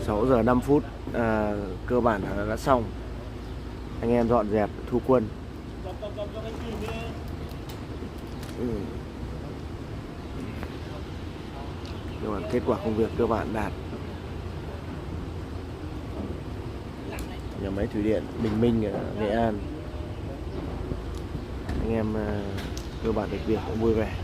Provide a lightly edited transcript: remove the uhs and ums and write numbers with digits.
6 giờ 5 phút cơ bản là đã xong. Anh em dọn dẹp thu quân. Nhưng mà kết quả công việc cơ bản đạt. Nhà máy thủy điện Bình Minh ở Nghệ An, anh em cơ bản được việc cũng vui vẻ.